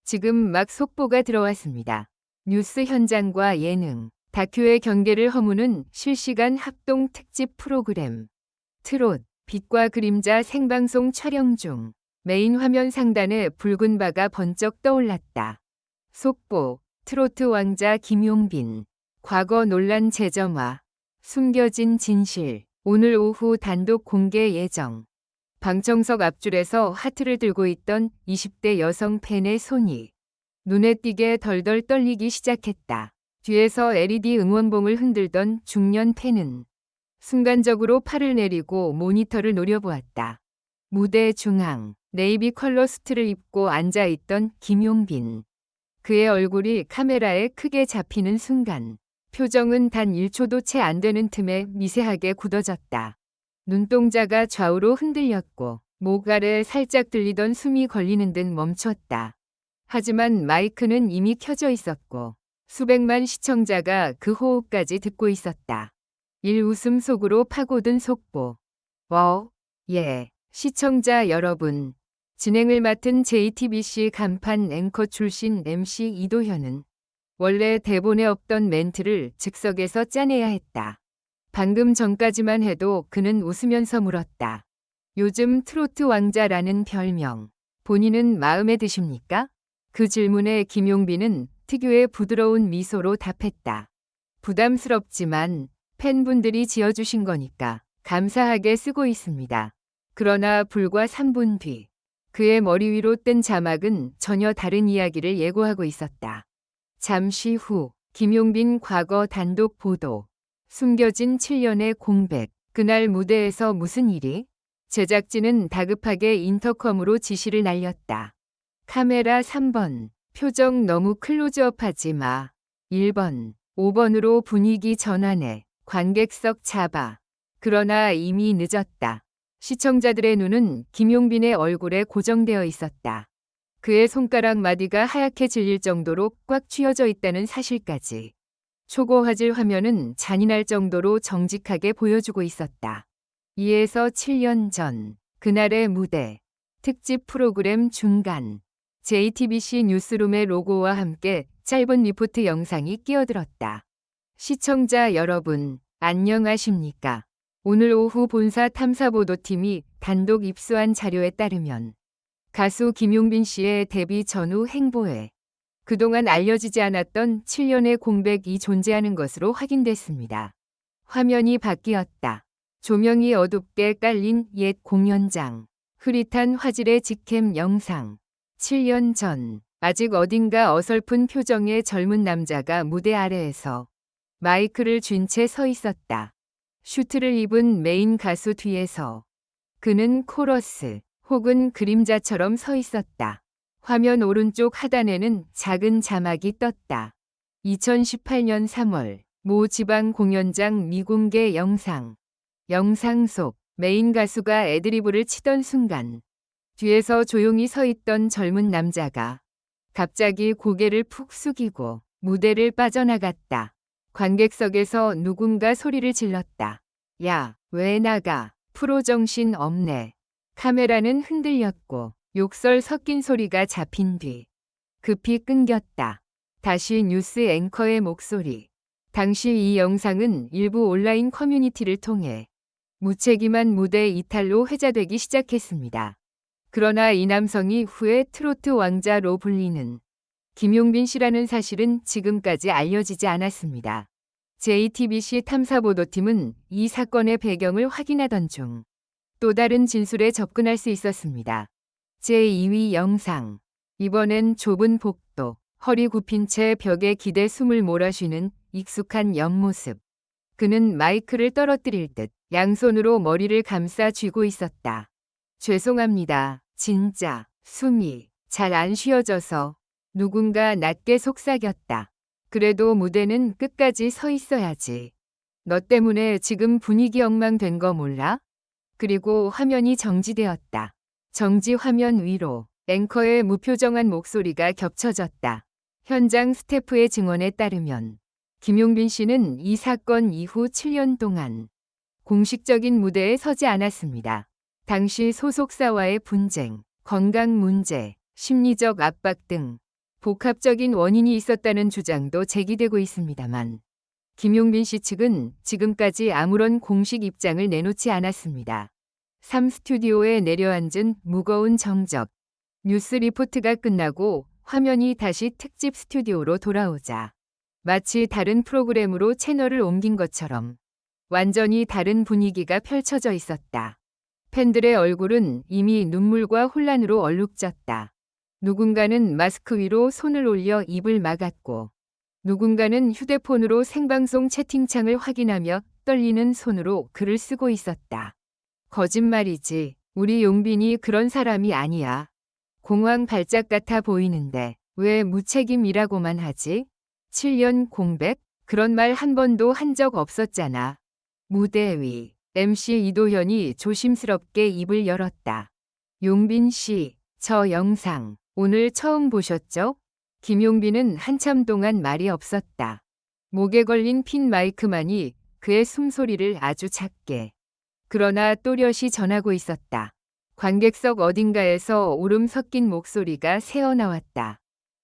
지금 막 속보가 들어왔습니다. 뉴스 현장과 예능, 다큐의 경계를 허무는 실시간 합동 특집 프로그램. 트롯, 빛과 그림자 생방송 촬영 중. 메인 화면 상단에 붉은 바가 번쩍 떠올랐다. 속보, 트로트 왕자 김용빈. 과거 논란 재점화. 숨겨진 진실. 오늘 오후 단독 공개 예정. 방청석 앞줄에서 하트를 들고 있던 20대 여성 팬의 손이 눈에 띄게 덜덜 떨리기 시작했다. 뒤에서 LED 응원봉을 흔들던 중년 팬은 순간적으로 팔을 내리고 모니터를 노려보았다. 무대 중앙, 네이비 컬러 수트를 입고 앉아있던 김용빈. 그의 얼굴이 카메라에 크게 잡히는 순간 표정은 단 1초도 채 안 되는 틈에 미세하게 굳어졌다. 눈동자가 좌우로 흔들렸고 목 아래 살짝 들리던 숨이 걸리는 듯 멈췄다. 하지만 마이크는 이미 켜져 있었고 수백만 시청자가 그 호흡까지 듣고 있었다. 일웃음 속으로 파고든 속보. 예, 시청자 여러분. 진행을 맡은 JTBC 간판 앵커 출신 MC 이도현은 원래 대본에 없던 멘트를 즉석에서 짜내야 했다. 방금 전까지만 해도 그는 웃으면서 물었다. 요즘 트로트 왕자라는 별명, 본인은 마음에 드십니까? 그 질문에 김용빈은 특유의 부드러운 미소로 답했다. 부담스럽지만 팬분들이 지어주신 거니까 감사하게 쓰고 있습니다. 그러나 불과 3분 뒤 그의 머리 위로 뜬 자막은 전혀 다른 이야기를 예고하고 있었다. 잠시 후 김용빈 과거 단독 보도. 숨겨진 7년의 공백. 그날 무대에서 무슨 일이? 제작진은 다급하게 인터컴으로 지시를 날렸다. 카메라 3번. 표정 너무 클로즈업하지 마. 1번, 5번으로 분위기 전환해. 관객석 잡아. 그러나 이미 늦었다. 시청자들의 눈은 김용빈의 얼굴에 고정되어 있었다. 그의 손가락 마디가 하얗게 질릴 정도로 꽉 쥐어져 있다는 사실까지. 초고화질 화면은 잔인할 정도로 정직하게 보여주고 있었다. 이에서 7년 전, 그날의 무대, 특집 프로그램 중간, JTBC 뉴스룸의 로고와 함께 짧은 리포트 영상이 끼어들었다. 시청자 여러분, 안녕하십니까? 오늘 오후 본사 탐사보도팀이 단독 입수한 자료에 따르면 가수 김용빈 씨의 데뷔 전후 행보에 그동안 알려지지 않았던 7년의 공백이 존재하는 것으로 확인됐습니다. 화면이 바뀌었다. 조명이 어둡게 깔린 옛 공연장. 흐릿한 화질의 직캠 영상. 7년 전, 아직 어딘가 어설픈 표정의 젊은 남자가 무대 아래에서 마이크를 쥔 채 서 있었다. 슈트를 입은 메인 가수 뒤에서 그는 코러스 혹은 그림자처럼 서 있었다. 화면 오른쪽 하단에는 작은 자막이 떴다. 2018년 3월 모 지방 공연장 미공개 영상. 영상 속 메인 가수가 애드리브를 치던 순간 뒤에서 조용히 서 있던 젊은 남자가 갑자기 고개를 푹 숙이고 무대를 빠져나갔다. 관객석에서 누군가 소리를 질렀다. 야, 왜 나가? 프로 정신 없네. 카메라는 흔들렸고 욕설 섞인 소리가 잡힌 뒤 급히 끊겼다. 다시 뉴스 앵커의 목소리. 당시 이 영상은 일부 온라인 커뮤니티를 통해 무책임한 무대 이탈로 회자되기 시작했습니다. 그러나 이 남성이 후에 트로트 왕자로 불리는 김용빈 씨라는 사실은 지금까지 알려지지 않았습니다. JTBC 탐사보도팀은 이 사건의 배경을 확인하던 중 또 다른 진술에 접근할 수 있었습니다. 제2위 영상. 이번엔 좁은 복도, 허리 굽힌 채 벽에 기대 숨을 몰아쉬는 익숙한 옆모습. 그는 마이크를 떨어뜨릴 듯 양손으로 머리를 감싸 쥐고 있었다. 죄송합니다. 진짜 숨이 잘 안 쉬어져서. 누군가 낮게 속삭였다. 그래도 무대는 끝까지 서 있어야지. 너 때문에 지금 분위기 엉망된 거 몰라? 그리고 화면이 정지되었다. 정지 화면 위로 앵커의 무표정한 목소리가 겹쳐졌다. 현장 스태프의 증언에 따르면 김용빈 씨는 이 사건 이후 7년 동안 공식적인 무대에 서지 않았습니다. 당시 소속사와의 분쟁, 건강 문제, 심리적 압박 등 복합적인 원인이 있었다는 주장도 제기되고 있습니다만 김용빈 씨 측은 지금까지 아무런 공식 입장을 내놓지 않았습니다. 3스튜디오에 내려앉은 무거운 정적. 뉴스 리포트가 끝나고 화면이 다시 특집 스튜디오로 돌아오자 마치 다른 프로그램으로 채널을 옮긴 것처럼 완전히 다른 분위기가 펼쳐져 있었다. 팬들의 얼굴은 이미 눈물과 혼란으로 얼룩졌다. 누군가는 마스크 위로 손을 올려 입을 막았고 누군가는 휴대폰으로 생방송 채팅창을 확인하며 떨리는 손으로 글을 쓰고 있었다. 거짓말이지. 우리 용빈이 그런 사람이 아니야. 공황 발작 같아 보이는데 왜 무책임이라고만 하지? 7년 공백? 그런 말 한 번도 한 적 없었잖아. 무대 위 MC 이도현이 조심스럽게 입을 열었다. 용빈 씨, 저 영상 오늘 처음 보셨죠? 김용빈은 한참 동안 말이 없었다. 목에 걸린 핀 마이크만이 그의 숨소리를 아주 작게 그러나 또렷이 전하고 있었다. 관객석 어딘가에서 울음 섞인 목소리가 새어나왔다.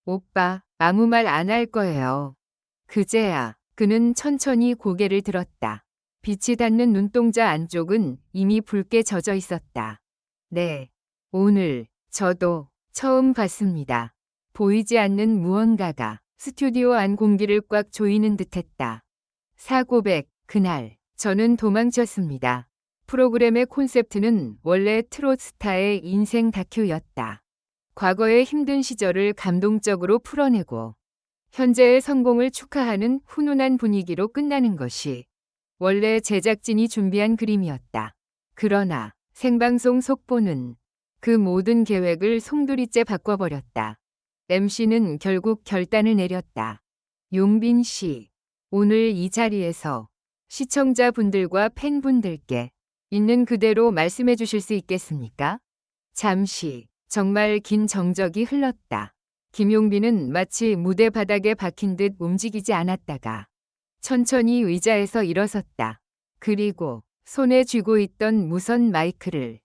오빠, 아무 말 안 할 거예요. 그제야 그는 천천히 고개를 들었다. 빛이 닿는 눈동자 안쪽은 이미 붉게 젖어 있었다. 네, 오늘 저도 처음 봤습니다. 보이지 않는 무언가가 스튜디오 안 공기를 꽉 조이는 듯했다. 사고백, 그날 저는 도망쳤습니다. 프로그램의 콘셉트는 원래 트롯 스타의 인생 다큐였다. 과거의 힘든 시절을 감동적으로 풀어내고 현재의 성공을 축하하는 훈훈한 분위기로 끝나는 것이 원래 제작진이 준비한 그림이었다. 그러나 생방송 속보는 그 모든 계획을 송두리째 바꿔버렸다. MC는 결국 결단을 내렸다. 용빈 씨, 오늘 이 자리에서 시청자분들과 팬분들께 있는 그대로 말씀해 주실 수 있겠습니까? 잠시 정말 긴 정적이 흘렀다. 김용빈은 마치 무대 바닥에 박힌 듯 움직이지 않았다가 천천히 의자에서 일어섰다. 그리고 손에 쥐고 있던 무선 마이크를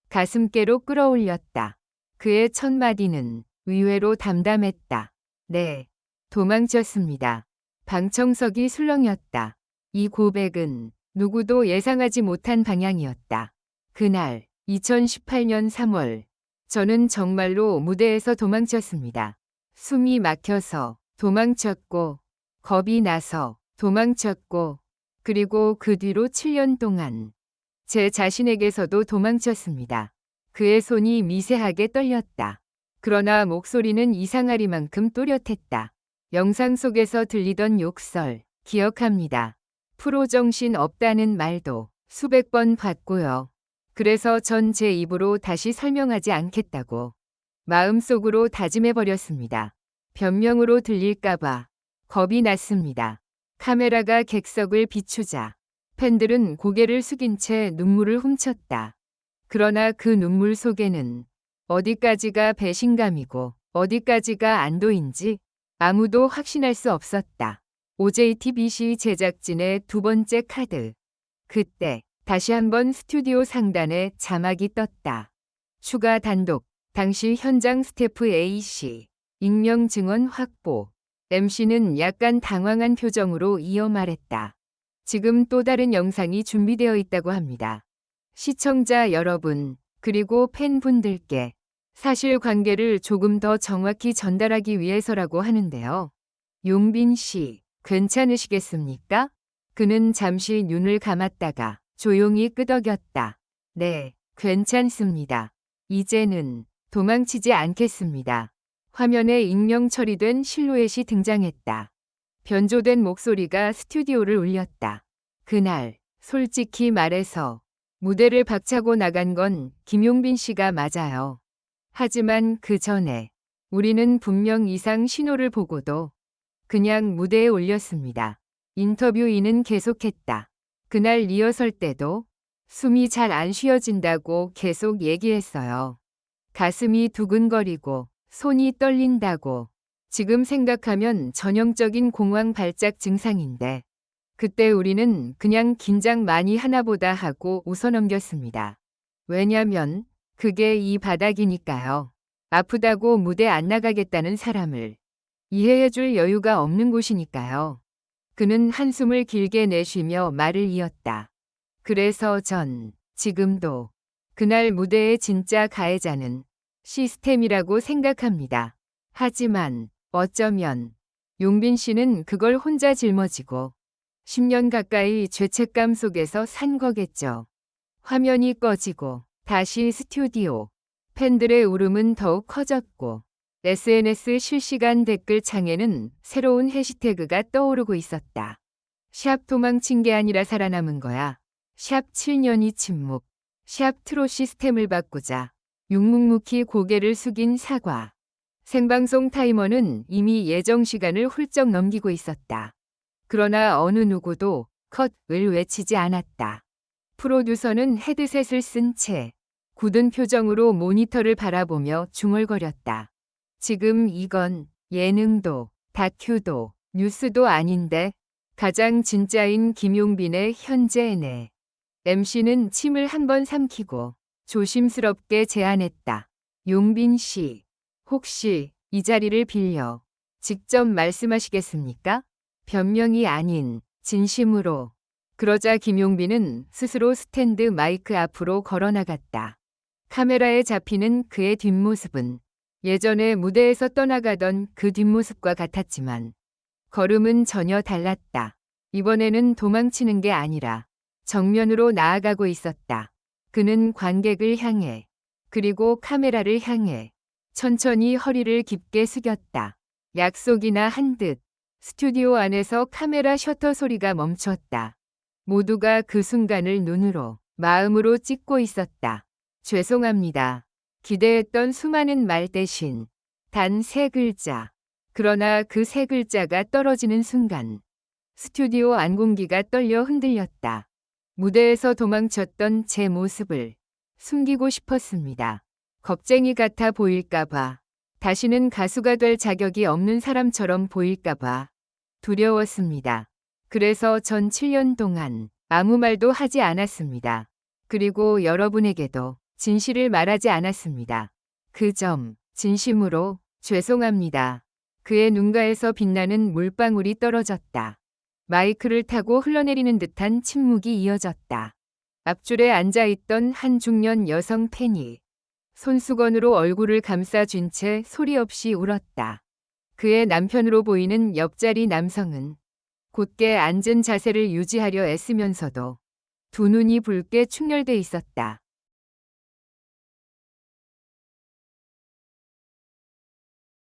가슴께로 끌어올렸다. 그의 첫 마디는 의외로 담담했다. 네, 도망쳤습니다. 방청석이 술렁였다. 이 고백은 누구도 예상하지 못한 방향이었다. 그날 2018년 3월 저는 정말로 무대에서 도망쳤습니다. 숨이 막혀서 도망쳤고 겁이 나서 도망쳤고 그리고 그 뒤로 7년 동안 제 자신에게서도 도망쳤습니다. 그의 손이 미세하게 떨렸다. 그러나 목소리는 이상하리만큼 또렷했다. 영상 속에서 들리던 욕설 기억합니다. 프로 정신 없다는 말도 수백 번 봤고요. 그래서 전 제 입으로 다시 설명하지 않겠다고 마음속으로 다짐해버렸습니다. 변명으로 들릴까봐 겁이 났습니다. 카메라가 객석을 비추자 팬들은 고개를 숙인 채 눈물을 훔쳤다. 그러나 그 눈물 속에는 어디까지가 배신감이고 어디까지가 안도인지 아무도 확신할 수 없었다. OJTBC 제작진의 두 번째 카드. 그때 다시 한번 스튜디오 상단에 자막이 떴다. 추가 단독. 당시 현장 스태프 A씨. 익명 증언 확보. MC는 약간 당황한 표정으로 이어 말했다. 지금 또 다른 영상이 준비되어 있다고 합니다. 시청자 여러분, 그리고 팬분들께 사실관계를 조금 더 정확히 전달하기 위해서라고 하는데요. 용빈 씨, 괜찮으시겠습니까? 그는 잠시 눈을 감았다가 조용히 끄덕였다. 네, 괜찮습니다. 이제는 도망치지 않겠습니다. 화면에 익명 처리된 실루엣이 등장했다. 변조된 목소리가 스튜디오를 울렸다. 그날, 솔직히 말해서 무대를 박차고 나간 건 김용빈 씨가 맞아요. 하지만 그 전에 우리는 분명 이상 신호를 보고도 그냥 무대에 올렸습니다. 인터뷰인은 계속했다. 그날 리허설 때도 숨이 잘 안 쉬어진다고 계속 얘기했어요. 가슴이 두근거리고 손이 떨린다고. 지금 생각하면 전형적인 공황 발작 증상인데 그때 우리는 그냥 긴장 많이 하나보다 하고 웃어넘겼습니다. 왜냐면 그게 이 바닥이니까요. 아프다고 무대 안 나가겠다는 사람을 이해해줄 여유가 없는 곳이니까요. 그는 한숨을 길게 내쉬며 말을 이었다. 그래서 지금도 그날 무대의 진짜 가해자는 시스템이라고 생각합니다. 하지만 어쩌면 용빈 씨는 그걸 혼자 짊어지고 10년 가까이 죄책감 속에서 산 거겠죠. 화면이 꺼지고 다시 스튜디오. 팬들의 울음은 더욱 커졌고 SNS 실시간 댓글 창에는 새로운 해시태그가 떠오르고 있었다. 샵 도망친 게 아니라 살아남은 거야. 샵 7년이 침묵. 샵 트롯 시스템을 바꾸자. 묵묵히 고개를 숙인 사과. 생방송 타이머는 이미 예정 시간을 훌쩍 넘기고 있었다. 그러나 어느 누구도 컷을 외치지 않았다. 프로듀서는 헤드셋을 쓴 채 굳은 표정으로 모니터를 바라보며 중얼거렸다. 지금 이건 예능도 다큐도 뉴스도 아닌데 가장 진짜인 김용빈의 현재네. MC는 침을 한번 삼키고 조심스럽게 제안했다. 용빈 씨, 혹시 이 자리를 빌려 직접 말씀하시겠습니까? 변명이 아닌 진심으로. 그러자 김용빈은 스스로 스탠드 마이크 앞으로 걸어나갔다. 카메라에 잡히는 그의 뒷모습은 예전에 무대에서 떠나가던 그 뒷모습과 같았지만 걸음은 전혀 달랐다. 이번에는 도망치는 게 아니라 정면으로 나아가고 있었다. 그는 관객을 향해 그리고 카메라를 향해 천천히 허리를 깊게 숙였다. 약속이나 한 듯 스튜디오 안에서 카메라 셔터 소리가 멈췄다. 모두가 그 순간을 눈으로 마음으로 찍고 있었다. 죄송합니다. 기대했던 수많은 말 대신 단 3글자. 그러나 그 3글자가 떨어지는 순간 스튜디오 안 공기가 떨려 흔들렸다. 무대에서 도망쳤던 제 모습을 숨기고 싶었습니다. 겁쟁이 같아 보일까봐. 다시는 가수가 될 자격이 없는 사람처럼 보일까봐 두려웠습니다. 그래서 전 7년 동안 아무 말도 하지 않았습니다. 그리고 여러분에게도 진실을 말하지 않았습니다. 그 점 진심으로 죄송합니다. 그의 눈가에서 빛나는 물방울이 떨어졌다. 마이크를 타고 흘러내리는 듯한 침묵이 이어졌다. 앞줄에 앉아있던 한 중년 여성 팬이 손수건으로 얼굴을 감싸쥔 채 소리 없이 울었다. 그의 남편으로 보이는 옆자리 남성은 곧게 앉은 자세를 유지하려 애쓰면서도 두 눈이 붉게 충혈돼 있었다.